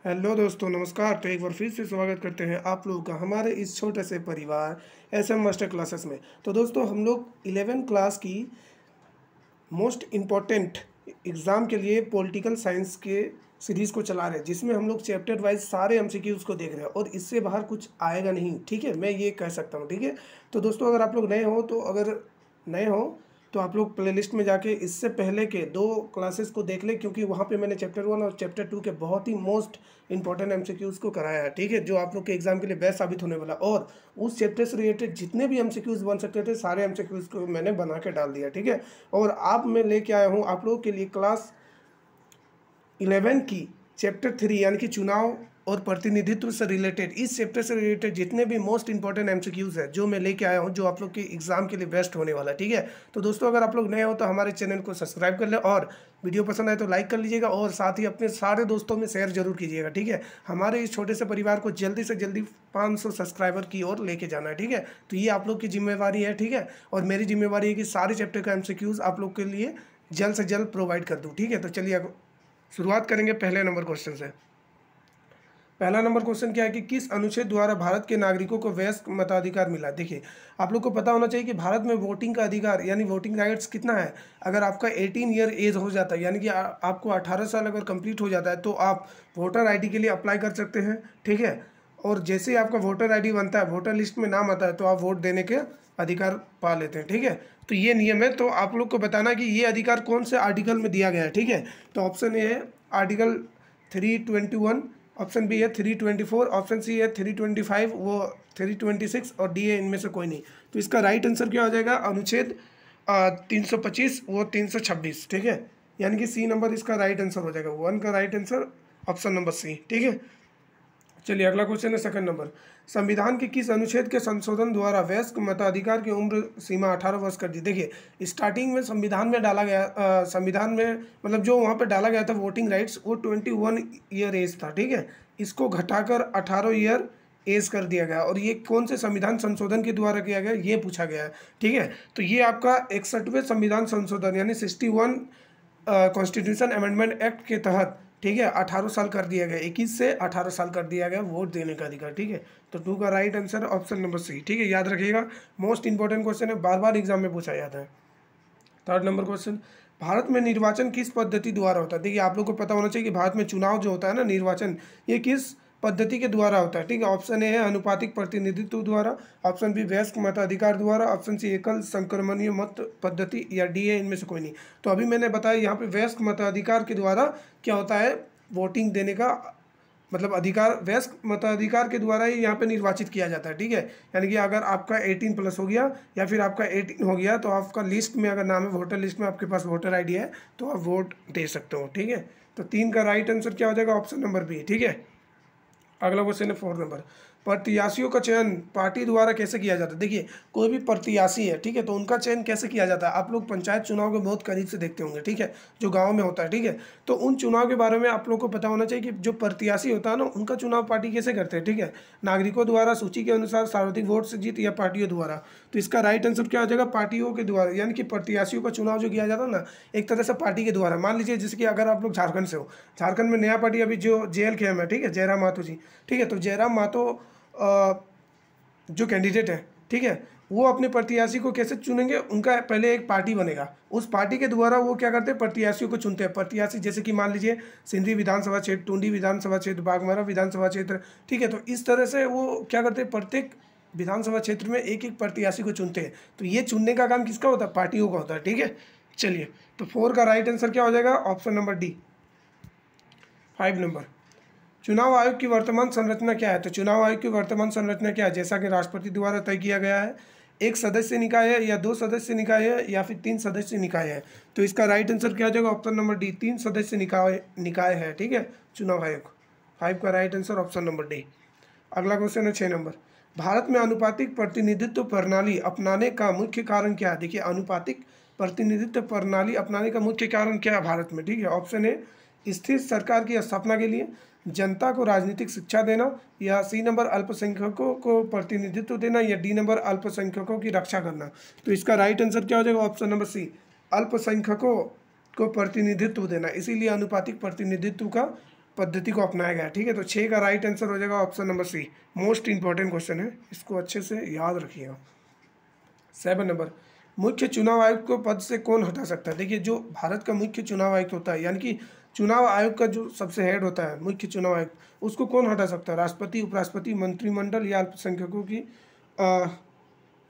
Hello दोस्तों, नमस्कार। तो एक बार फिर से स्वागत करते हैं आप लोगों का हमारे इस छोटे से परिवार एसएम मास्टर क्लासेस में। तो दोस्तों, हम लोग 11 क्लास की मोस्ट इम्पॉर्टेंट एग्ज़ाम के लिए पॉलिटिकल साइंस के सीरीज़ को चला रहे हैं, जिसमें हम लोग चैप्टर वाइज सारे एमसीक्यूज़ को देख रहे हैं और इससे बाहर कुछ आएगा नहीं। ठीक है, मैं ये कह सकता हूँ। ठीक है, तो दोस्तों, अगर आप लोग नए हो तो आप लोग प्लेलिस्ट में जाके इससे पहले के 2 क्लासेस को देख लें, क्योंकि वहाँ पे मैंने चैप्टर 1 और चैप्टर 2 के बहुत ही मोस्ट इंपॉर्टेंट एमसीक्यूज़ को कराया है। ठीक है, जो आप लोग के एग्जाम के लिए बेस्ट साबित होने वाला। और उस चैप्टर से रिलेटेड जितने भी एमसीक्यूज़ बन सकते थे, सारे एमसीक्यूज़ को मैंने बना के डाल दिया। ठीक है, और आप मैं लेके आया हूँ आप लोगों के लिए क्लास 11 की चैप्टर 3 यानी कि चुनाव और प्रतिनिधित्व से रिलेटेड, इस चैप्टर से रिलेटेड जितने भी मोस्ट इंपॉर्टेंट एमसीक्यूज़ है जो मैं लेके आया हूं, जो आप लोग के एग्जाम के लिए बेस्ट होने वाला है। ठीक है, तो दोस्तों, अगर आप लोग नए हो तो हमारे चैनल को सब्सक्राइब कर लें और वीडियो पसंद आए तो लाइक कर लीजिएगा और साथ ही अपने सारे दोस्तों में शेयर जरूर कीजिएगा। ठीक है, हमारे इस छोटे से परिवार को जल्दी से जल्दी 500 सब्सक्राइबर की ओर लेके जाना है। ठीक है, तो ये आप लोग की जिम्मेवारी है। ठीक है, और मेरी जिम्मेवारी है कि सारे चैप्टर का एमसीक्यूज़ आप लोग के लिए जल्द से जल्द प्रोवाइड कर दूँ। ठीक है, तो चलिए शुरुआत करेंगे पहले नंबर क्वेश्चन से। पहला नंबर क्वेश्चन क्या है कि किस अनुच्छेद द्वारा भारत के नागरिकों को वयस्क मताधिकार मिला। देखिए, आप लोग को पता होना चाहिए कि भारत में वोटिंग का अधिकार यानी वोटिंग राइट्स कितना है। अगर आपका 18 ईयर एज हो जाता है, यानी कि आपको 18 साल अगर कंप्लीट हो जाता है, तो आप वोटर आईडी के लिए अप्लाई कर सकते हैं। ठीक है, और जैसे ही आपका वोटर आईडी बनता है, वोटर लिस्ट में नाम आता है, तो आप वोट देने के अधिकार पा लेते हैं। ठीक है, तो ये नियम है। तो आप लोग को बताना कि ये अधिकार कौन से आर्टिकल में दिया गया है। ठीक है, तो ऑप्शन ए है आर्टिकल 321, ऑप्शन बी है 324, ऑप्शन सी है 325, वो 326 और डी है इनमें से कोई नहीं। तो इसका राइट आंसर क्या हो जाएगा? अनुच्छेद 325 वो 326। ठीक है, यानी कि सी नंबर इसका राइट आंसर हो जाएगा। 1 का right answer option number C. ठीक है, चलिए अगला क्वेश्चन है सेकंड नंबर। संविधान के किस अनुच्छेद के संशोधन द्वारा वयस्क मताधिकार की उम्र सीमा 18 वर्ष कर दी। देखिए, स्टार्टिंग में संविधान में डाला गया संविधान में मतलब जो वहाँ पे डाला गया था वोटिंग राइट्स, वो 21 ईयर एज था। ठीक है, इसको घटाकर 18 ईयर एज कर दिया गया। और ये कौन से संविधान संशोधन के द्वारा किया गया, ये पूछा गया है। ठीक है, तो ये आपका 61वें संविधान संशोधन यानी 61 कॉन्स्टिट्यूशन अमेंडमेंट एक्ट के तहत, ठीक है, 18 साल कर दिया गया, 21 से 18 साल कर दिया गया वोट देने का अधिकार। ठीक है, तो 2 का राइट आंसर है ऑप्शन नंबर सी। ठीक है, याद रखिएगा, मोस्ट इंपॉर्टेंट क्वेश्चन है, बार बार एग्जाम में पूछा जाता है। थर्ड नंबर क्वेश्चन, भारत में निर्वाचन किस पद्धति द्वारा होता है। देखिए, आप लोग को पता होना चाहिए कि भारत में चुनाव जो होता है ना, निर्वाचन, ये किस पद्धति के द्वारा होता है। ठीक है, ऑप्शन ए है अनुपातिक प्रतिनिधित्व द्वारा, ऑप्शन बी वयस्क मताधिकार द्वारा, ऑप्शन सी एकल संक्रमणीय मत पद्धति, या डी है इनमें से कोई नहीं। तो अभी मैंने बताया यहाँ पे वयस्क मताधिकार के द्वारा क्या होता है, वोटिंग देने का मतलब अधिकार वयस्क मताधिकार के द्वारा ही यहाँ पे निर्वाचित किया जाता है। ठीक है, यानी कि अगर आपका 18 प्लस हो गया या फिर आपका 18 हो गया, तो आपका लिस्ट में अगर नाम है, वोटर लिस्ट में आपके पास वोटर आईडी है, तो आप वोट दे सकते हो। ठीक है, तो 3 का राइट आंसर क्या हो जाएगा? Option number B. ठीक है, अगला क्वेश्चन है 4 नंबर। प्रत्याशियों का चयन पार्टी द्वारा कैसे किया जाता है। देखिए, कोई भी प्रत्याशी है, ठीक है, तो उनका चयन कैसे किया जाता है। आप लोग पंचायत चुनाव को बहुत करीब से देखते होंगे। ठीक है, जो गांव में होता है। ठीक है, तो उन चुनाव के बारे में आप लोग को पता होना चाहिए कि जो प्रत्याशी होता है ना, उनका चुनाव पार्टी कैसे करते हैं। ठीक है, नागरिकों द्वारा, सूची के अनुसार, सर्वाधिक वोट से जीत, या पार्टियों द्वारा। तो इसका राइट आंसर क्या हो जाएगा? पार्टियों के द्वारा, यानी कि प्रत्याशियों का चुनाव जो किया जाता है ना, एक तरह से पार्टी के द्वारा। मान लीजिए जैसे कि अगर आप लोग झारखंड से हो, झारखंड में नया पार्टी अभी जो JLKM है, ठीक है, जयराम मातो जी। ठीक है, तो जयराम मातो जो कैंडिडेट है, ठीक है, वो अपने प्रत्याशी को कैसे चुनेंगे? उनका पहले एक पार्टी बनेगा, उस पार्टी के द्वारा वो क्या करते हैं, प्रत्याशियों को चुनते हैं। प्रत्याशी जैसे कि मान लीजिए सिंधी विधानसभा क्षेत्र, टुंडी विधानसभा क्षेत्र, बागमारा विधानसभा क्षेत्र। ठीक है, तो इस तरह से वो क्या करते हैं, प्रत्येक विधानसभा क्षेत्र में एक एक प्रत्याशी को चुनते हैं। तो ये चुनने का काम किसका होता है? पार्टियों का होता है। ठीक है, चलिए, तो 4 का राइट आंसर क्या हो जाएगा? Option number D. 5 नंबर, चुनाव आयोग की वर्तमान संरचना क्या है। तो चुनाव आयोग की वर्तमान संरचना क्या है? जैसा कि राष्ट्रपति द्वारा तय किया गया है, एक सदस्य निकाय है, या 2 सदस्य निकाय है, या फिर 3 सदस्य निकाय है। तो इसका राइट आंसर क्या हो जाएगा? ऑप्शन नंबर डी, 3 सदस्य निकाय है। ठीक है, चुनाव आयोग। 5 का right answer option number D. अगला क्वेश्चन है 6 नंबर। भारत में अनुपातिक प्रतिनिधित्व प्रणाली अपनाने का मुख्य कारण क्या है। देखिए, अनुपातिक प्रतिनिधित्व प्रणाली अपनाने का मुख्य कारण क्या है भारत में। ठीक है, ऑप्शन ए स्थिर सरकार की स्थापना के लिए, जनता को राजनीतिक शिक्षा देना, या सी नंबर अल्पसंख्यकों को प्रतिनिधित्व देना, या डी नंबर अल्पसंख्यकों की रक्षा करना। तो इसका राइट आंसर क्या हो जाएगा? ऑप्शन नंबर सी, अल्पसंख्यकों को प्रतिनिधित्व देना। इसीलिए अनुपातिक प्रतिनिधित्व का पद्धति को अपनाया गया। ठीक है, तो 6 का राइट आंसर हो जाएगा option number C. Most important question है, इसको अच्छे से याद रखिएगा। 7 नंबर, मुख्य चुनाव आयुक्त को पद से कौन हटा सकता है? देखिए, जो भारत का मुख्य चुनाव आयुक्त होता है, यानी कि चुनाव आयोग का जो सबसे हेड होता है मुख्य चुनाव आयुक्त, उसको कौन हटा सकता है? राष्ट्रपति, उपराष्ट्रपति, मंत्रिमंडल या अल्पसंख्यकों की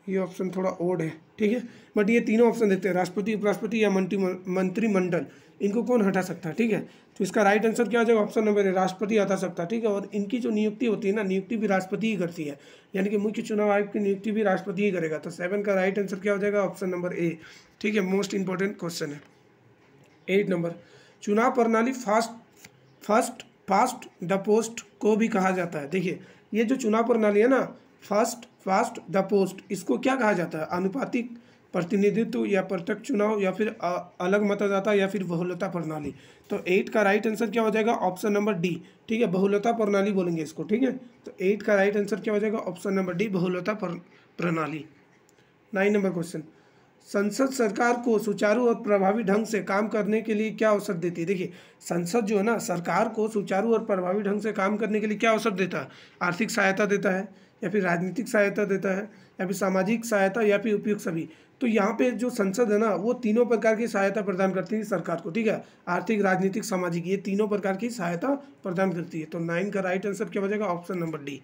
ये ऑप्शन थोड़ा ओड है। ठीक है, बट ये तीनों ऑप्शन देते हैं, राष्ट्रपति, उपराष्ट्रपति या मंत्रिमंडल, इनको कौन हटा सकता है? ठीक है, तो इसका राइट आंसर क्या हो जाएगा? ऑप्शन नंबर ए, राष्ट्रपति हटा सकता है। ठीक है, और इनकी जो नियुक्ति होती है ना, नियुक्ति भी राष्ट्रपति ही करती है, यानी कि मुख्य चुनाव आयोग की नियुक्ति भी राष्ट्रपति ही करेगा। तो 7 का राइट आंसर क्या हो जाएगा? Option number A. ठीक है, मोस्ट इंपॉर्टेंट क्वेश्चन है। 8 नंबर, चुनाव प्रणाली फर्स्ट पास्ट द पोस्ट को भी कहा जाता है। देखिए, ये जो चुनाव प्रणाली है ना, फर्स्ट पास्ट द पोस्ट, इसको क्या कहा जाता है? आनुपातिक प्रतिनिधित्व या प्रत्यक्ष चुनाव या फिर अलग मतदाता या फिर बहुलता प्रणाली। तो 8 का राइट आंसर क्या हो जाएगा? Option number D. ठीक है, बहुलता प्रणाली बोलेंगे इसको। ठीक है, तो 8 का राइट आंसर क्या हो जाएगा? ऑप्शन नंबर डी, बहुलता प्रणाली। 9 नंबर क्वेश्चन, संसद सरकार को सुचारू और प्रभावी ढंग से काम करने के लिए क्या अवसर देती है? देखिए, संसद जो है ना, सरकार को सुचारू और प्रभावी ढंग से काम करने के लिए क्या अवसर देता है? आर्थिक सहायता देता है, या फिर राजनीतिक सहायता देता है, या फिर सामाजिक सहायता, या फिर उपयुक्त सभी। तो यहाँ पे जो संसद है ना, वो तीनों प्रकार की सहायता प्रदान करती है सरकार को। ठीक है, आर्थिक, राजनीतिक, सामाजिक, ये तीनों प्रकार की सहायता प्रदान करती है। तो 9 का राइट आंसर क्या हो जाएगा? Option number D.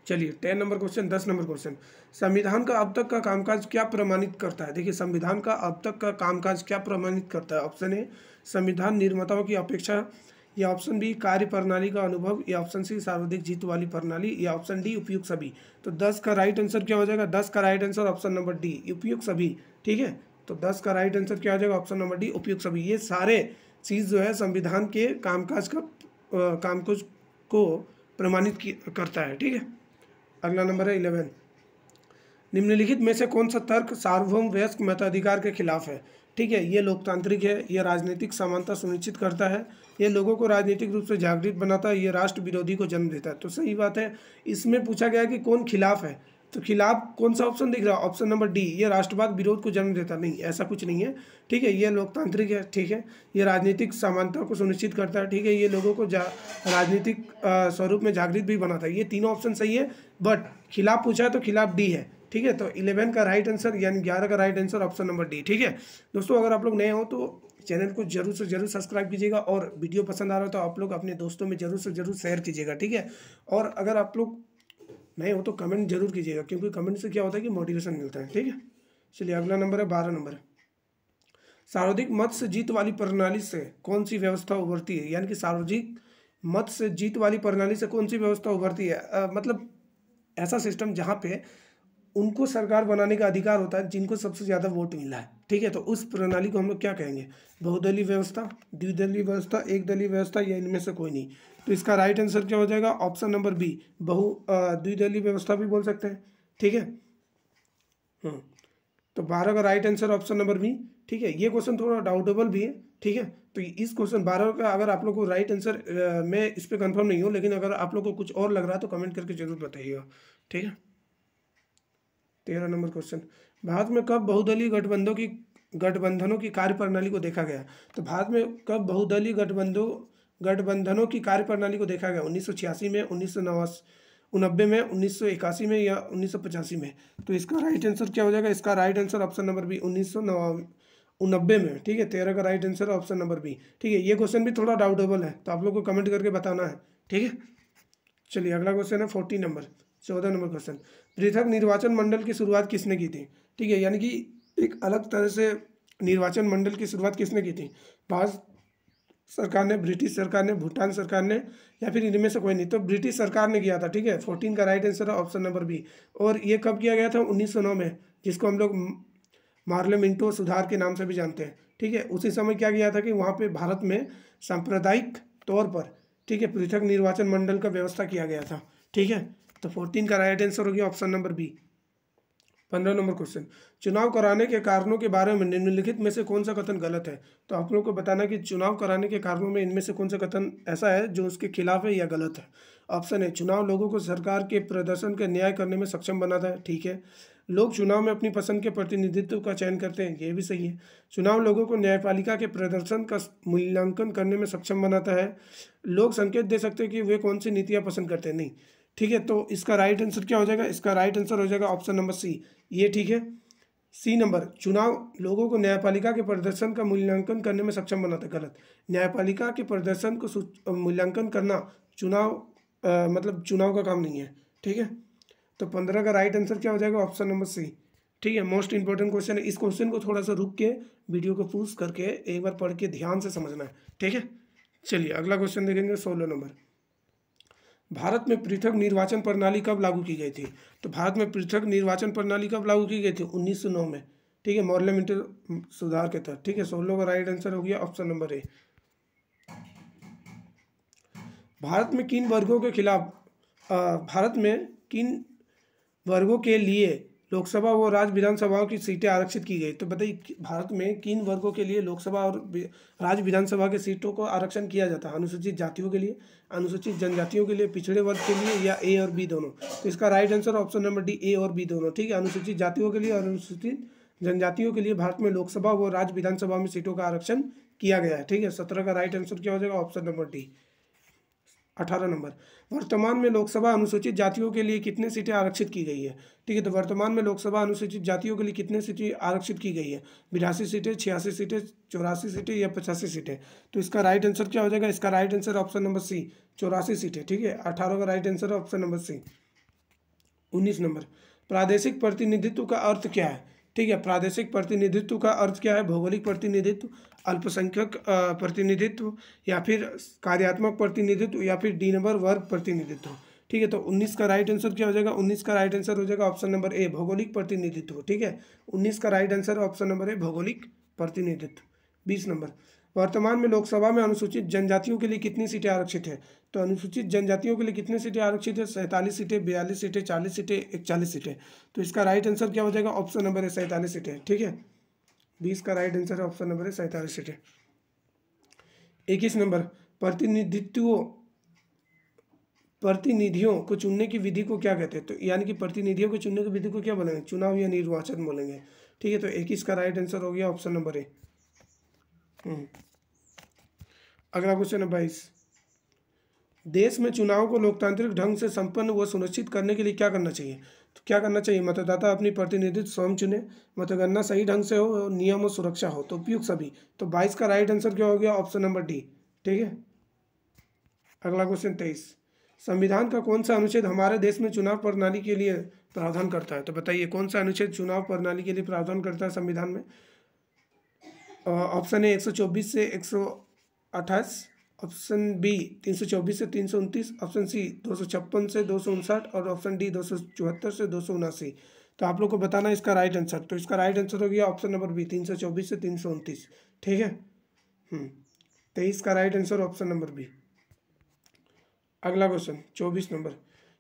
चलिए 10 नंबर क्वेश्चन, 10 नंबर क्वेश्चन, संविधान का अब तक का कामकाज क्या प्रमाणित करता है? देखिए, संविधान का अब तक का कामकाज क्या प्रमाणित करता है? ऑप्शन ए, संविधान निर्माताओं की अपेक्षा, या ऑप्शन बी, कार्य प्रणाली का अनुभव, या ऑप्शन सी, सर्वाधिक जीत वाली प्रणाली, या ऑप्शन डी, उपयुक्त सभी। तो 10 का राइट आंसर क्या हो जाएगा? 10 का right answer option number D, उपयुक्त सभी। ठीक है, तो 10 का राइट आंसर क्या हो जाएगा? ऑप्शन नंबर डी, उपयुक्त सभी। ये सारे चीज़ जो है संविधान के कामकाज को प्रमाणित करता है। ठीक है, अगला नंबर है 11, निम्नलिखित में से कौन सा तर्क सार्वभौम वयस्क मताधिकार के खिलाफ है? ठीक है, ये लोकतांत्रिक है, ये राजनीतिक समानता सुनिश्चित करता है, ये लोगों को राजनीतिक रूप से जागृत बनाता है, ये राष्ट्र विरोधी को जन्म देता है। तो सही बात है, इसमें पूछा गया कि कौन खिलाफ है, तो खिलाफ कौन सा ऑप्शन दिख रहा है? ऑप्शन नंबर डी, ये राष्ट्रवाद विरोध को जन्म देता। नहीं, ऐसा कुछ नहीं है। ठीक है, ये लोकतांत्रिक है। ठीक है, ये राजनीतिक समानता को सुनिश्चित करता है। ठीक है, ये लोगों को राजनीतिक स्वरूप में जागृत भी बनाता है। ये तीनों ऑप्शन सही है, बट खिलाफ पूछा है तो खिलाफ डी है। ठीक है, तो 11 का राइट आंसर यानी 11 का right answer option number D. ठीक है दोस्तों, अगर आप लोग नए हो तो चैनल को जरूर से जरूर सब्सक्राइब कीजिएगा, और वीडियो पसंद आ रहा हो तो आप लोग अपने दोस्तों में जरूर से जरूर शेयर कीजिएगा। ठीक है, और अगर आप लोग नए हो तो कमेंट जरूर कीजिएगा, क्योंकि कमेंट से क्या होता है कि मोटिवेशन मिलता है। ठीक है, चलिए अगला नंबर है 12 नंबर, सार्वधिक मत से जीत वाली प्रणाली से कौन सी व्यवस्था उभरती है? यानी कि सार्वधिक मत से जीत वाली प्रणाली से कौन सी व्यवस्था उभरती है? मतलब ऐसा सिस्टम जहाँ पे उनको सरकार बनाने का अधिकार होता है जिनको सबसे ज़्यादा वोट मिला है। ठीक है, तो उस प्रणाली को हम लोग क्या कहेंगे? बहुदलीय व्यवस्था, द्विदलीय व्यवस्था, एक दलीय व्यवस्था, या इनमें से कोई नहीं। तो इसका राइट आंसर क्या हो जाएगा? ऑप्शन नंबर बी, द्विदलीय व्यवस्था भी बोल सकते हैं। ठीक है, तो 12 का right answer option number B. ठीक है, ये क्वेश्चन थोड़ा डाउटेबल भी है। ठीक है, तो इस क्वेश्चन 12 का अगर आप लोग को राइट आंसर मैं इस पर कंफर्म नहीं हूँ, लेकिन अगर आप लोग को कुछ और लग रहा है तो कमेंट करके जरूर बताइएगा। ठीक है, 13 नंबर क्वेश्चन, भारत में कब बहुदलीय गठबंधनों की कार्य प्रणाली को देखा गया? तो भारत में कब बहुदलीय गठबंधनों की कार्य प्रणाली को देखा गया? 1986 में, 1990 में, 1981 में, या 1985 में? तो इसका राइट आंसर क्या हो जाएगा? इसका right answer option number B, 1990 में। ठीक है, 13 का right answer option number B. ठीक है, ये क्वेश्चन भी थोड़ा डाउटेबल है, तो आप लोग को कमेंट करके बताना है। ठीक है, चलिए अगला क्वेश्चन है 14 नंबर, 14 नंबर क्वेश्चन, पृथक निर्वाचन मंडल की शुरुआत किसने की थी? ठीक है, यानी कि एक अलग तरह से निर्वाचन मंडल की शुरुआत किसने की थी? भारत सरकार ने, ब्रिटिश सरकार ने, भूटान सरकार ने, या फिर इनमें से कोई नहीं? तो ब्रिटिश सरकार ने किया था। ठीक है, 14 का राइट आंसर है ऑप्शन नंबर बी। और ये कब किया गया था? 1909 में, जिसको हम लोग पार्लियामेंटो सुधार के नाम से भी जानते हैं। ठीक है, उसी समय क्या किया था कि वहाँ पे भारत में सांप्रदायिक तौर पर, ठीक है, पृथक निर्वाचन मंडल का व्यवस्था किया गया था। ठीक है, तो 14 का राइट आंसर हो गया option number B, 15 number question, चुनाव कराने के कारणों के बारे में निम्नलिखित में से कौन सा कथन गलत है। तो आप लोग को बताना कि चुनाव कराने के कारणों में इनमें से कौन सा कथन ऐसा है जो उसके खिलाफ है या गलत है। ऑप्शन है, चुनाव लोगों को सरकार के प्रदर्शन का न्याय करने में सक्षम बनाता है, ठीक है। लोग चुनाव में अपनी पसंद के प्रतिनिधित्व का चयन करते हैं, ये भी सही है। चुनाव लोगों को न्यायपालिका के प्रदर्शन का मूल्यांकन करने में सक्षम बनाता है। लोग संकेत दे सकते हैं कि वे कौन सी नीतियाँ पसंद करते हैं, नहीं, ठीक है। तो इसका राइट आंसर क्या हो जाएगा, इसका राइट आंसर हो जाएगा ऑप्शन नंबर सी, ये ठीक है। सी नंबर, चुनाव लोगों को न्यायपालिका के प्रदर्शन का मूल्यांकन करने में सक्षम बनाता है, गलत। न्यायपालिका के प्रदर्शन को मूल्यांकन करना चुनाव मतलब चुनाव का काम नहीं है, ठीक है। तो 15 का राइट आंसर क्या हो जाएगा, ऑप्शन नंबर सी, ठीक है। मोस्ट इंपॉर्टेंट क्वेश्चन है, इस क्वेश्चन को थोड़ा सा रुक के वीडियो को पॉज करके एक बार पढ़ के ध्यान से समझना है, ठीक है। चलिए अगला क्वेश्चन देखेंगे, 16 नंबर, भारत में पृथक निर्वाचन प्रणाली कब लागू की गई थी। तो भारत में पृथक निर्वाचन प्रणाली कब लागू की गई थी, 1909 में, ठीक है, पार्लियामेंट्री सुधार के तहत, ठीक है। 16 का राइट आंसर हो गया ऑप्शन नंबर ए। भारत में किन वर्गों के खिलाफ भारत में किन वर्गों के लिए लोकसभा व राज्य विधानसभाओं की सीटें आरक्षित की गई। तो बताइए भारत में किन वर्गों के लिए लोकसभा और राज्य विधानसभा के सीटों को आरक्षण किया जाता है। अनुसूचित जातियों के लिए, अनुसूचित जनजातियों के लिए, पिछड़े वर्ग के लिए, या ए और बी दोनों। तो इसका right answer option number D, A और बी दोनों, ठीक है। अनुसूचित जातियों के लिए और अनुसूचित जनजातियों के लिए भारत में लोकसभा व राज्य विधानसभा में सीटों का आरक्षण किया गया है, ठीक है। 17 का राइट आंसर क्या हो जाएगा, ऑप्शन नंबर डी। 18 नंबर, वर्तमान में लोकसभा अनुसूचित जातियों के लिए कितने सीटें आरक्षित की गई है, ठीक है। तो वर्तमान में लोकसभा अनुसूचित जातियों के लिए कितने सीटें आरक्षित की गई है, 82 सीटें, 86 सीटें, 84 सीटें या 85 सीटें। तो इसका राइट आंसर क्या हो जाएगा, इसका right answer option number C, 84 सीटें, ठीक है। 18 का right answer option number C. 19 number, प्रादेशिक प्रतिनिधित्व का अर्थ क्या है, ठीक है। प्रादेशिक प्रतिनिधित्व का अर्थ क्या है, भौगोलिक प्रतिनिधित्व, अल्पसंख्यक प्रतिनिधित्व, या फिर कार्यात्मक प्रतिनिधित्व, या फिर डी नंबर वर्ग प्रतिनिधित्व, ठीक है। तो 19 का राइट आंसर क्या हो जाएगा, 19 का राइट आंसर हो जाएगा ऑप्शन नंबर ए, भौगोलिक प्रतिनिधित्व, ठीक है। 19 का right answer option number A, भौगोलिक प्रतिनिधित्व। 20 नंबर, वर्तमान में लोकसभा में अनुसूचित जनजातियों के लिए कितनी सीटें आरक्षित है। तो अनुसूचित जनजातियों के लिए कितनी सीटें आरक्षित है, 47 सीटें, 42 सीटें, 40 सीटें, 41 सीटें। तो इसका राइट आंसर क्या हो जाएगा, ऑप्शन नंबर है 47 सीटें, ठीक है। 20 का राइट आंसर है ऑप्शन नंबर है 47 सीटें। 21 नंबर, प्रतिनिधियों को चुनने की विधि को क्या कहते हैं। तो यानी कि प्रतिनिधियों को चुनने की विधि को क्या बोलेंगे, चुनाव या निर्वाचन बोलेंगे, ठीक है। तो 21 का राइट आंसर हो गया ऑप्शन नंबर ए। अगला क्वेश्चन है 22, देश में चुनाव को लोकतांत्रिक ढंग से संपन्न व सुनिश्चित करने के लिए क्या करना चाहिए। तो क्या करना चाहिए, मतदाता अपनी प्रतिनिधित्व स्वयं चुने, मतगणना सही ढंग से हो, नियम और सुरक्षा हो, तो उपयुक्त सभी। तो 22 का राइट आंसर क्या हो गया, ऑप्शन नंबर डी, ठीक है। अगला क्वेश्चन 23, संविधान का कौन सा अनुच्छेद हमारे देश में चुनाव प्रणाली के लिए प्रावधान करता है। तो बताइए कौन सा अनुच्छेद चुनाव प्रणाली के लिए प्रावधान करता है संविधान में। ऑप्शन ए 124 से 128, ऑप्शन बी 324 से 329, ऑप्शन सी 256 से 259 और ऑप्शन डी 274 से 279। तो आप लोग को बताना इसका राइट आंसर। तो इसका राइट आंसर हो गया ऑप्शन नंबर बी, 324 से 329, ठीक है। 23 का right answer option number B. अगला क्वेश्चन 24 नंबर,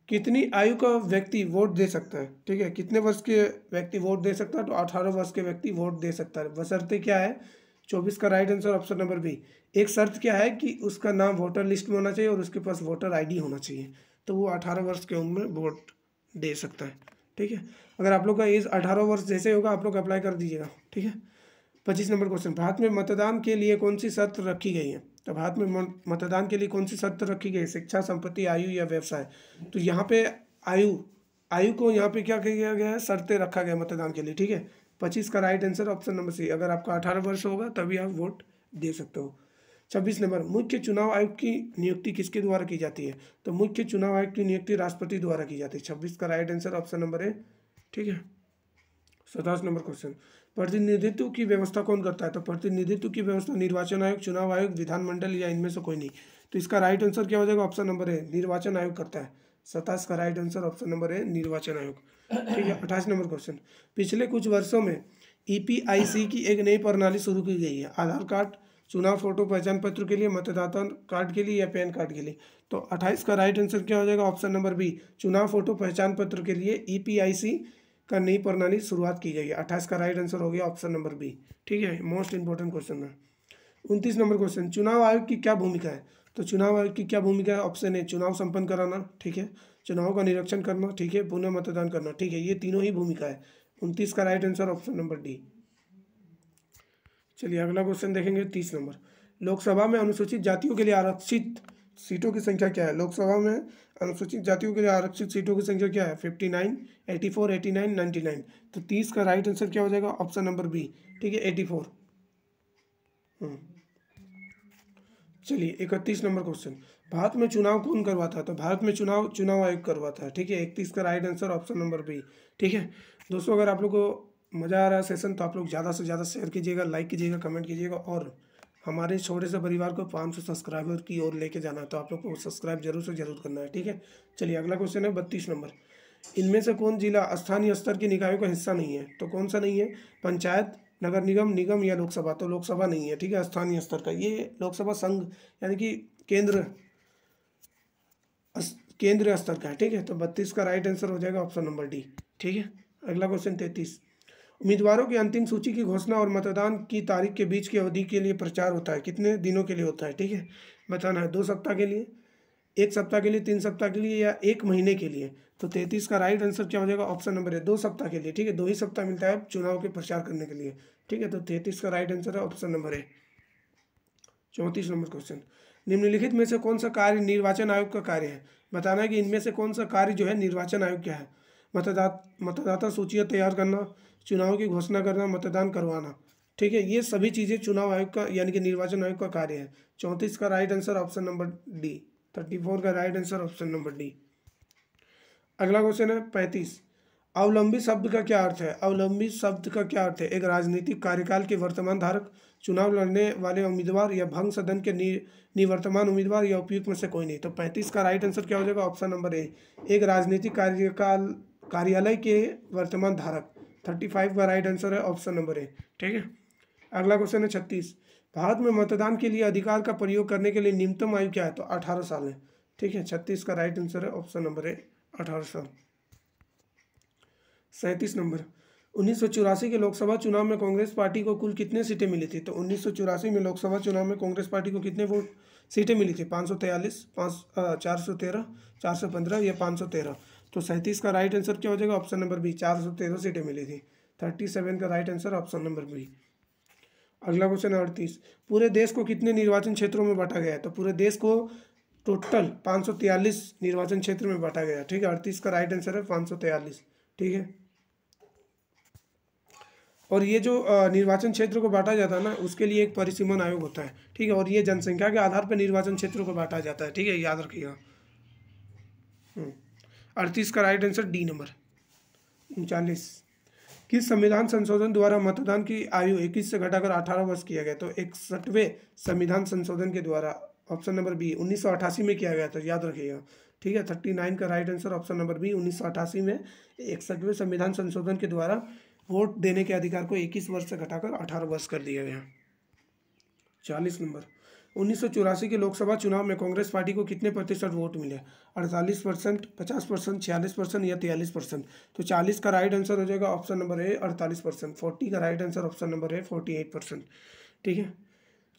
कितनी आयु का व्यक्ति वोट दे सकता है, ठीक है। कितने वर्ष के व्यक्ति वोट दे सकता है, तो 18 वर्ष के व्यक्ति वोट दे सकता है, बशर्ते क्या है। 24 का right answer option number B. एक शर्त क्या है कि उसका नाम वोटर लिस्ट में होना चाहिए और उसके पास वोटर आईडी होना चाहिए, तो वो 18 वर्ष के उम्र में वोट दे सकता है, ठीक है। अगर आप लोग का एज 18 वर्ष जैसे होगा आप लोग अप्लाई कर दीजिएगा, ठीक है। 25 नंबर क्वेश्चन, भारत में मतदान के लिए कौन सी शर्त रखी गई है। तो भारत में मतदान के लिए कौन सी शर्त रखी गई है, शिक्षा, संपत्ति, आयु या व्यवसाय। तो यहाँ पे आयु को यहाँ पे क्या किया गया है, शर्तें रखा गया मतदान के लिए, ठीक है। 25 का right answer option number C, अगर आपका 18 वर्ष होगा तभी आप वोट दे सकते हो। 26 नंबर, मुख्य चुनाव आयुक्त की नियुक्ति किसके द्वारा की जाती है। तो मुख्य चुनाव आयुक्त की नियुक्ति राष्ट्रपति द्वारा की जाती है। 26 का right answer option number A, ठीक है। 27 नंबर क्वेश्चन, प्रतिनिधित्व की व्यवस्था कौन करता है। तो प्रतिनिधित्व की व्यवस्था निर्वाचन आयोग, चुनाव आयोग, विधानमंडल या इनमें से कोई नहीं। तो इसका राइट आंसर क्या हो जाएगा, ऑप्शन नंबर ए, निर्वाचन आयोग करता है। 27 का right answer option number A, निर्वाचन आयोग, ठीक है। 28 नंबर क्वेश्चन, पिछले कुछ वर्षों में EPIC की एक नई प्रणाली शुरू की गई है, आधार कार्ड, चुनाव फोटो पहचान पत्र के लिए, मतदाता कार्ड के लिए या पैन कार्ड के लिए। तो 28 का राइट आंसर क्या हो जाएगा, ऑप्शन नंबर बी, चुनाव फोटो पहचान पत्र के लिए EPIC का नई प्रणाली शुरुआत की जाएगी। 28 का राइट आंसर हो गया ऑप्शन नंबर बी। ठीक है, मोस्ट इंपॉर्टेंट क्वेश्चन है। 29 नंबर क्वेश्चन, चुनाव आयोग की क्या भूमिका है? तो चुनाव आयोग की क्या भूमिका है? ऑप्शन ए चुनाव संपन्न कराना, ठीक है, चुनाव का निरीक्षण करना, ठीक है, पुनः मतदान करना, ठीक है, ये तीनों ही भूमिका है। 29 का right answer option number D. चलिए अगला क्वेश्चन देखेंगे 30 नंबर, लोकसभा में अनुसूचित जातियों के लिए आरक्षित सीटों की संख्या क्या है? लोकसभा में अनुसूचित जातियों के लिए आरक्षित सीटों की संख्या क्या है? 59, 84, 89, 99। तो 30 का राइट आंसर क्या हो जाएगा? ऑप्शन नंबर बी, ठीक है, 84। चलिए 31 नंबर क्वेश्चन, भारत में चुनाव कौन करवाता है? तो भारत में चुनाव आयोग करवाता है, ठीक है, 31 का right answer option number B. ठीक है दोस्तों, अगर आप लोग को मज़ा आ रहा है सेशन तो आप लोग ज़्यादा से ज़्यादा शेयर कीजिएगा, लाइक कीजिएगा, कमेंट कीजिएगा, और हमारे छोटे से परिवार को 500 सब्सक्राइबर की ओर लेके जाना है, तो आप लोग को सब्सक्राइब जरूर से जरूर करना है। ठीक है, चलिए अगला क्वेश्चन है 32 नंबर, इनमें से कौन जिला स्थानीय स्तर की निकायों का हिस्सा नहीं है? तो कौन सा नहीं है? पंचायत, नगर निगम, निगम या लोकसभा? तो लोकसभा नहीं है, ठीक है, स्थानीय स्तर का, ये लोकसभा संघ यानी कि केंद्रीय स्तर का है। ठीक है, तो 32 का राइट आंसर हो जाएगा ऑप्शन नंबर डी। ठीक है, अगला क्वेश्चन 33, उम्मीदवारों की अंतिम सूची की घोषणा और मतदान की तारीख के बीच की अवधि के लिए प्रचार होता है, कितने दिनों के लिए होता है? ठीक है, बताना है, 2 सप्ताह के लिए, 1 सप्ताह के लिए, 3 सप्ताह के लिए या 1 महीने के लिए? तो 33 का राइट आंसर क्या हो जाएगा? ऑप्शन नंबर है 2 सप्ताह के लिए। ठीक है, 2 ही सप्ताह मिलता है चुनाव के प्रचार करने के लिए। ठीक है, तो 33 का राइट आंसर है ऑप्शन नंबर है। 34 नंबर क्वेश्चन, निम्नलिखित में से कौन सा कार्य निर्वाचन आयोग का कार्य है? बताना है कि इनमें से कौन सा कार्य जो है निर्वाचन आयोग क्या है? मतदाता सूचियाँ तैयार करना, चुनाव की घोषणा करना, मतदान करवाना। ठीक है, ये सभी चीज़ें चुनाव आयोग का यानी कि निर्वाचन आयोग का कार्य है। 34 का right answer option number D. 34 का right answer option number D. अगला क्वेश्चन है 35, अवलंबी शब्द का क्या अर्थ है? अवलंबी शब्द का क्या अर्थ है? एक राजनीतिक कार्यकाल के वर्तमान धारक, चुनाव लड़ने वाले उम्मीदवार, या भंग सदन के निवर्तमान उम्मीदवार, या उपयुक्त में से कोई नहीं। तो 35 का राइट आंसर क्या हो जाएगा? ऑप्शन नंबर ए, एक राजनीतिक कार्यालय के वर्तमान धारक। 35 का राइट आंसर है ऑप्शन नंबर ए। ठीक है, अगला क्वेश्चन है 36, भारत में मतदान के लिए अधिकार का प्रयोग करने के लिए न्यूनतम आयु क्या है? तो 18 साल है। ठीक है, 36 का राइट आंसर है ऑप्शन नंबर ए, 18 साल। 37 नंबर, 1984 के लोकसभा चुनाव में कांग्रेस पार्टी को कुल कितने सीटें मिली थी? तो 1984 में लोकसभा चुनाव में कांग्रेस पार्टी को कितने सीटें मिली थी? 543, 413, 415 या 513? तो 37 का राइट आंसर क्या हो जाएगा? ऑप्शन नंबर बी, 413 सीटें मिली थी। 37 का right answer option number B. अगला क्वेश्चन है 38, पूरे देश को कितने निर्वाचन क्षेत्रों में बांटा गया है? तो पूरे देश को टोटल 543 निर्वाचन क्षेत्र में बांटा गया। ठीक है, 38 का राइट आंसर है 543। ठीक है, और ये जो निर्वाचन क्षेत्र को बांटा जाता है ना, उसके लिए एक परिसीमन आयोग होता है। ठीक है, और ये जनसंख्या के आधार पर निर्वाचन क्षेत्रों को बांटा जाता है। ठीक है, याद रखिएगा। 38 का राइट आंसर डी नंबर। 39, किस संविधान संशोधन द्वारा मतदान की आयु 21 से घटाकर 18 वर्ष किया गया? तो 61वें संविधान संशोधन के द्वारा, ऑप्शन नंबर बी, 1988 में किया गया था, याद रखिएगा। ठीक है, 39 का right answer option number B, 1988 में 61वें संविधान संशोधन के द्वारा वोट देने के अधिकार को 21 वर्ष से घटाकर 18 वर्ष कर दिया गया। 40 नंबर, 1984 के लोकसभा चुनाव में कांग्रेस पार्टी को कितने प्रतिशत वोट मिले? 48%, 50%, 46% या 43%? तो 40 का राइट आंसर हो जाएगा ऑप्शन नंबर ए, 48%। 40 का right answer option number A, 48%। ठीक है,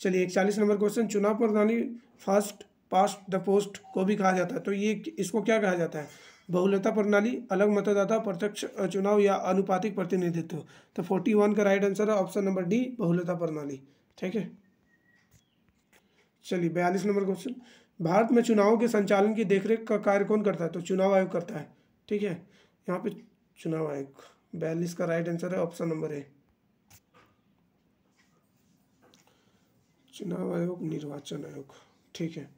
चलिए 41 नंबर क्वेश्चन, चुनाव प्रणाली फर्स्ट पास्ट द पोस्ट को भी कहा जाता है, तो ये इसको क्या कहा जाता है? बहुलता प्रणाली, अलग मतदाता, प्रत्यक्ष चुनाव या अनुपातिक प्रतिनिधित्व? तो 41 का राइट आंसर है ऑप्शन नंबर डी, बहुलता प्रणाली। ठीक है, चलिए 42 नंबर क्वेश्चन, भारत में चुनावों के संचालन की देखरेख का कार्य कौन करता है? तो चुनाव आयोग करता है। ठीक है, यहाँ पे चुनाव आयोग। 42 का राइट आंसर है ऑप्शन नंबर ए, चुनाव आयोग, निर्वाचन आयोग। ठीक है,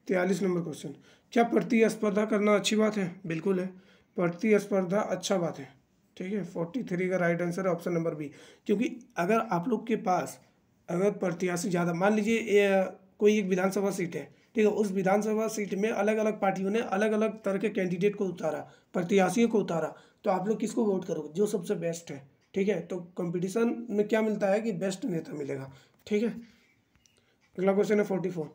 43 नंबर क्वेश्चन, क्या प्रतिस्पर्धा करना अच्छी बात है? बिल्कुल है, प्रतिस्पर्धा अच्छा बात है। ठीक है, 43 का राइट आंसर है ऑप्शन नंबर बी, क्योंकि अगर आप लोग के पास अगर प्रत्याशी ज़्यादा, मान लीजिए कोई एक विधानसभा सीट है, ठीक है, उस विधानसभा सीट में अलग अलग पार्टियों ने अलग अलग तरह के कैंडिडेट को उतारा, प्रत्याशियों को उतारा, तो आप लोग किसको वोट करोगे? जो सबसे बेस्ट है। ठीक है, तो कंपटीशन में क्या मिलता है कि बेस्ट नेता मिलेगा। ठीक है, अगला क्वेश्चन है 44,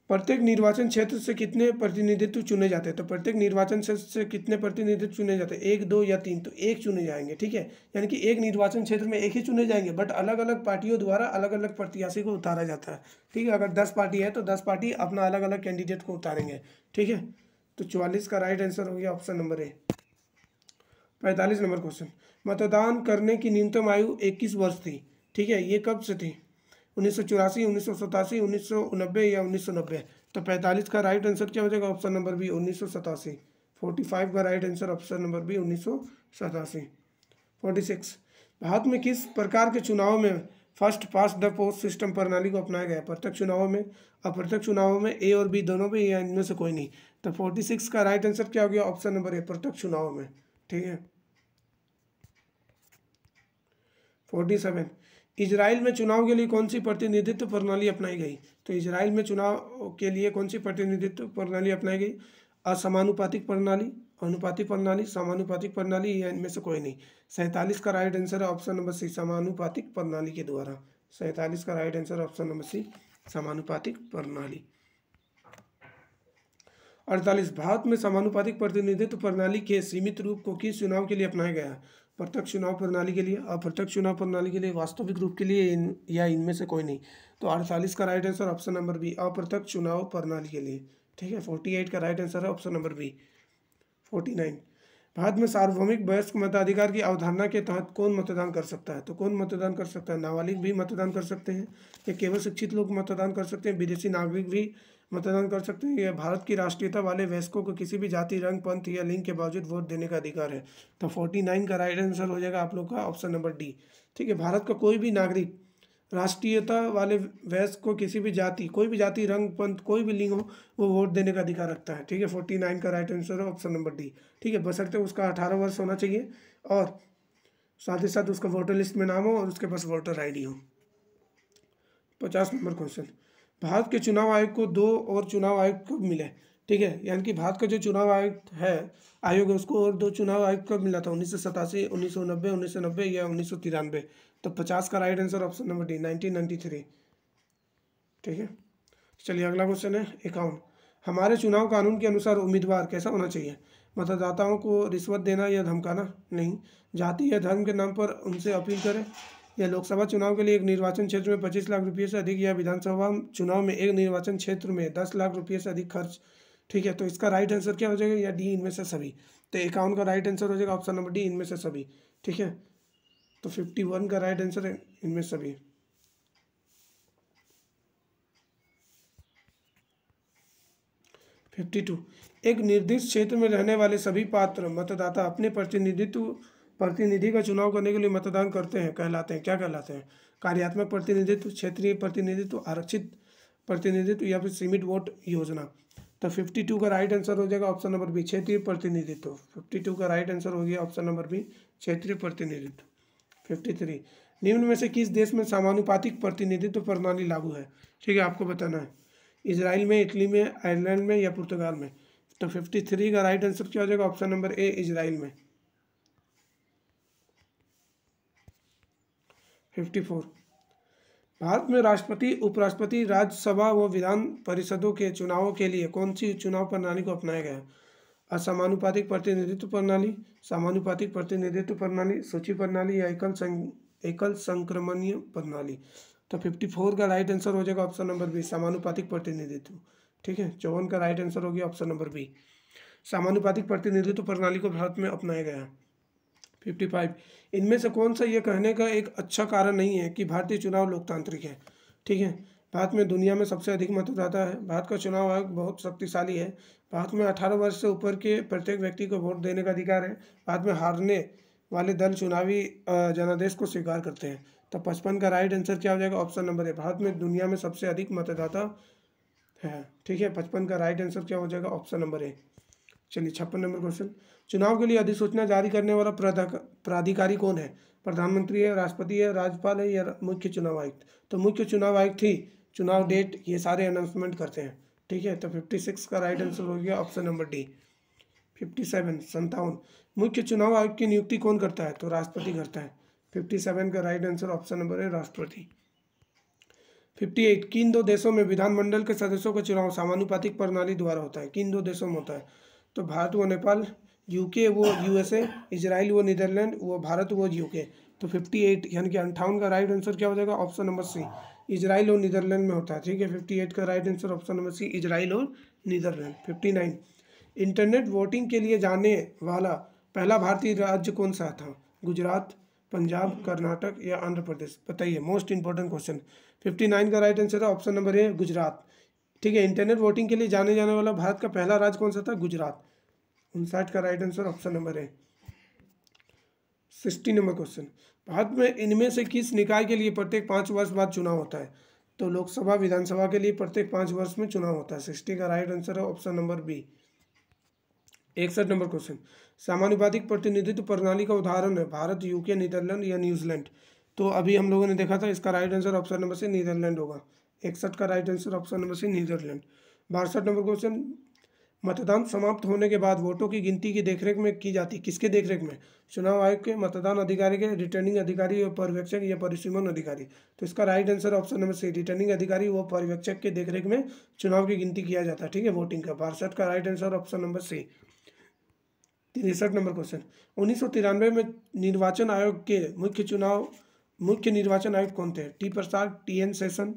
प्रत्येक निर्वाचन क्षेत्र से कितने प्रतिनिधित्व चुने जाते हैं? तो प्रत्येक निर्वाचन क्षेत्र से कितने प्रतिनिधित्व चुने जाते हैं? 1, 2 या 3? तो 1 चुने जाएंगे, ठीक है। यानी कि एक निर्वाचन क्षेत्र में 1 ही चुने जाएंगे, बट अलग अलग पार्टियों द्वारा अलग अलग प्रत्याशी को उतारा जाता है, ठीक है। अगर 10 पार्टी है तो 10 पार्टी अपना अलग अलग कैंडिडेट को उतारेंगे, ठीक है। तो 44 का राइट आंसर हो गया option number A. 45 number question, मतदान करने की न्यूनतम आयु 21 वर्ष थी, ठीक है। ये कब से थी? 1984, 1987, 1990 या 1990? तो 45 का राइट आंसर क्या हो जाएगा? Option number B 1987। 45 का right answer option number B 1987। 46, भारत में किस प्रकार के चुनाव में first past the post system प्रणाली को अपनाया गया? प्रत्यक्ष चुनावों में, अप्रत्यक्ष चुनावों में, ए और बी दोनों में, या इनमें से कोई नहीं? तो 46 का राइट आंसर क्या हो गया? ऑप्शन नंबर ए, प्रत्यक्ष चुनावों में, ठीक है। 47, इजराइल में चुनाव के लिए कौन सी प्रतिनिधित्व प्रणाली अपनाई गई? तो इजराइल में चुनाव के लिए कौन सी प्रतिनिधित्व प्रणाली अपनाई गई? असमानुपातिक प्रणाली, अनुपातिक प्रणाली, समानुपातिक प्रणाली, या इनमें से कोई नहीं? 47 का राइट आंसर है ऑप्शन नंबर सी, समानुपातिक प्रणाली के द्वारा। 47 का right answer option number C, समानुपातिक प्रणाली। 48, भारत में समानुपातिक प्रतिनिधित्व प्रणाली के सीमित रूप को किस चुनाव के लिए अपनाया गया? प्रत्यक्ष चुनाव प्रणाली के लिए, अप्रत्यक्ष चुनाव प्रणाली के लिए, वास्तविक रूप के लिए, या इनमें से कोई नहीं? तो 48 का right answer option number B, अप्रत्यक्ष चुनाव प्रणाली के लिए, ठीक है। 48 का राइट आंसर है ऑप्शन नंबर बी। 49, भारत में सार्वभौमिक वयस्क मताधिकार की अवधारणा के तहत कौन मतदान कर सकता है? तो कौन मतदान कर सकता है? नाबालिग भी मतदान कर सकते हैं, या केवल शिक्षित लोग मतदान कर सकते हैं, विदेशी नागरिक भी मतदान कर सकते हैं, या भारत की राष्ट्रीयता वाले वयस्कों को किसी भी जाति, रंग, पंथ या लिंग के बावजूद वोट देने का अधिकार है? तो 49 का राइट आंसर हो जाएगा आप लोग का ऑप्शन नंबर डी, ठीक है। भारत का कोई भी नागरिक राष्ट्रीयता वाले वयस्क को किसी भी जाति, कोई भी जाति, रंग, पंथ, कोई भी लिंग हो, वो वोट देने का अधिकार रखता है, ठीक है। 49 का राइट आंसर है ऑप्शन नंबर डी, ठीक है। बशर्ते उसका 18 वर्ष होना चाहिए और साथ ही साथ उसका वोटर लिस्ट में नाम हो और उसके पास वोटर ID हो। 50 नंबर क्वेश्चन, भारत के चुनाव आयोग को 2 और चुनाव आयुक्त कब मिले? ठीक है, यानी कि भारत का जो चुनाव आयोग है उसको और 2 चुनाव आयुक्त कब मिला था? 1987, 1990, 1990 या 1993? तो 50 का right answer option number D, 1993, ठीक है। चलिए अगला क्वेश्चन है 51, हमारे चुनाव कानून के अनुसार उम्मीदवार कैसा होना चाहिए? मतदाताओं को रिश्वत देना या धमकाना नहीं, जाति या धर्म के नाम पर उनसे अपील करें, या लोकसभा चुनाव के लिए एक निर्वाचन क्षेत्र में 25 लाख रुपये से अधिक, या विधानसभा चुनाव में एक निर्वाचन क्षेत्र में 10 लाख रुपये से अधिक खर्च। ठीक है, तो इसका राइट आंसर क्या हो जाएगा? या डी, इनमें से सभी। तो 51 का राइट आंसर हो जाएगा ऑप्शन नंबर डी, इनमें से सभी। ठीक है, तो 51 का राइट आंसर है इनमें सभी। 52, एक निर्दिष्ट क्षेत्र में रहने वाले सभी पात्र मतदाता अपने प्रतिनिधि का चुनाव करने के लिए मतदान करते हैं, कहलाते हैं, क्या कहलाते हैं? कार्यात्मक प्रतिनिधित्व, क्षेत्रीय प्रतिनिधित्व, आरक्षित प्रतिनिधित्व, या फिर सीमित वोट योजना। तो 52 का राइट आंसर हो जाएगा ऑप्शन नंबर बी, क्षेत्रीय प्रतिनिधित्व। 52 का राइट आंसर हो गया ऑप्शन नंबर बी, क्षेत्रीय प्रतिनिधित्व। 53, निम्न में से किस देश में समानुपातिक प्रतिनिधित्व प्रणाली लागू है? ठीक है, आपको बताना है, इजराइल में, इटली में, आयरलैंड में, या पुर्तगाल में? तो 53 का राइट आंसर क्या हो जाएगा? ऑप्शन नंबर ए, इजराइल में। 54, भारत में राष्ट्रपति, उपराष्ट्रपति, राज्यसभा व विधान परिषदों के चुनावों के लिए कौन सी चुनाव प्रणाली को अपनाया गया? असमानुपातिक प्रतिनिधित्व प्रणाली, समानुपातिक प्रतिनिधित्व प्रणाली, सूची प्रणाली, या एकल संक्रमणीय प्रणाली? तो 54 का राइट आंसर हो जाएगा ऑप्शन नंबर बी, समानुपातिक प्रतिनिधित्व। ठीक है, 54 का राइट आंसर हो गया ऑप्शन नंबर बी, समानुपातिक प्रतिनिधित्व प्रणाली को भारत में अपनाया गया। 55, इनमें से कौन सा ये कहने का एक अच्छा कारण नहीं है कि भारतीय चुनाव लोकतांत्रिक है? ठीक है, भारत में दुनिया में सबसे अधिक मतदाता है, भारत का चुनाव आयोग बहुत शक्तिशाली है, भारत में 18 वर्ष से ऊपर के प्रत्येक व्यक्ति को वोट देने का अधिकार है, भारत में हारने वाले दल चुनावी जनादेश को स्वीकार करते हैं। तो 55 का राइट आंसर क्या हो जाएगा? ऑप्शन नंबर ए, भारत में दुनिया में सबसे अधिक मतदाता है। ठीक है, 55 का राइट आंसर क्या हो जाएगा? Option number A. चलिए 56 नंबर क्वेश्चन, चुनाव के लिए अधिसूचना जारी करने वाला प्राधिकारी कौन है? प्रधानमंत्री है, राष्ट्रपति है, राज्यपाल है, या मुख्य चुनाव आयुक्त? तो मुख्य चुनाव आयुक्त ही चुनाव डेट ये सारे अनाउंसमेंट करते हैं। ठीक है, तो 56 का राइट आंसर हो गया ऑप्शन नंबर डी। 57 मुख्य चुनाव आयुक्त की नियुक्ति कौन करता है? तो राष्ट्रपति करता है। 57 का राइट आंसर ऑप्शन नंबर है राष्ट्रपति। 58 किन दो देशों में विधानमंडल के सदस्यों का चुनाव समानुपातिक प्रणाली द्वारा होता है? किन दो देशों में होता है? तो भारत व नेपाल, यूके वो यूएसए, इजराइल वो नीदरलैंड, वो भारत वो यूके। तो 58 यानी कि 58 का राइट आंसर क्या हो जाएगा? ऑप्शन नंबर सी, इजराइल और नीदरलैंड में होता है। ठीक है, 58 का right answer option number C, Israel और नीदरलैंड। 59 इंटरनेट वोटिंग के लिए जाने वाला पहला भारतीय राज्य कौन सा था? गुजरात, पंजाब, कर्नाटक या आंध्र प्रदेश? बताइए, मोस्ट इंपॉर्टेंट क्वेश्चन। 59 का राइट आंसर है ऑप्शन नंबर ए, गुजरात। ठीक है, इंटरनेट वोटिंग के लिए जाने जाने वाला भारत का पहला राज्य कौन सा था? गुजरात। 59 का right answer option number A. 60 number question, Bharat में इनमें से किस निकाय के लिए प्रत्येक 5 वर्ष बाद चुनाव होता है? तो लोकसभा, विधानसभा के लिए प्रत्येक 5 वर्ष में चुनाव होता है। 60 का राइट आंसर है option number B. 61 number question, समानुपातिक प्रतिनिधित्व प्रणाली का उदाहरण है भारत, यूके, नीदरलैंड या न्यूजीलैंड? तो अभी हम लोगों ने देखा था, इसका right answer option number C Netherlands होगा। 61 का right answer option number C Netherlands. 62 number question, मतदान समाप्त होने के बाद वोटों की गिनती की देखरेख में की जाती है, किसके देखरेख में? चुनाव आयोग के, मतदान अधिकारी के, रिटर्निंग अधिकारी या पर्यवेक्षक या परिसीमन अधिकारी? तो इसका right answer option number C, returning अधिकारी व पर्यवेक्षक के देखरेख में चुनाव की गिनती किया जाता है। ठीक है, वोटिंग का। 62 का right answer option number C. 63 number question, 1993 में निर्वाचन आयोग के मुख्य निर्वाचन आयुक्त कौन थे? टी प्रसाद, टी एन शेषन,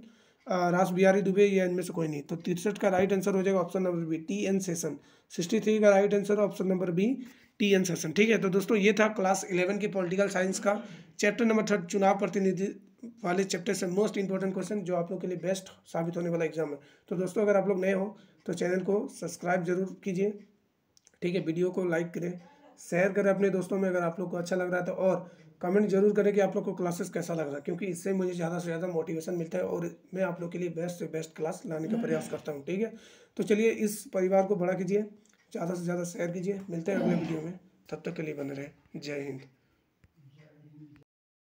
रास बिहारी दुबे या इनमें से कोई नहीं? तो 63 का राइट आंसर हो जाएगा option number B, T N Seshan. 63 का right answer option number B, T N Seshan. ठीक है, तो दोस्तों ये था क्लास 11 की पॉलिटिकल साइंस का चैप्टर नंबर 3 चुनाव प्रतिनिधि वाले चैप्टर से मोस्ट इंपॉर्टेंट क्वेश्चन, जो आप लोग के लिए बेस्ट साबित होने वाला एग्जाम है। तो दोस्तों, अगर आप लोग नए हो तो चैनल को सब्सक्राइब जरूर कीजिए। ठीक है, वीडियो को लाइक करें, शेयर करें अपने दोस्तों में अगर आप लोग को अच्छा लग रहा है तो, और कमेंट जरूर करें कि आप लोग को क्लासेस कैसा लग रहा है, क्योंकि इससे मुझे ज़्यादा से ज़्यादा मोटिवेशन मिलता है और मैं आप लोग के लिए बेस्ट से बेस्ट क्लास लाने का प्रयास करता हूँ। ठीक है, तो चलिए इस परिवार को बड़ा कीजिए, ज़्यादा से ज़्यादा शेयर कीजिए। मिलते हैं अगले वीडियो में, तब तक के लिए बने रहे। जय हिंद।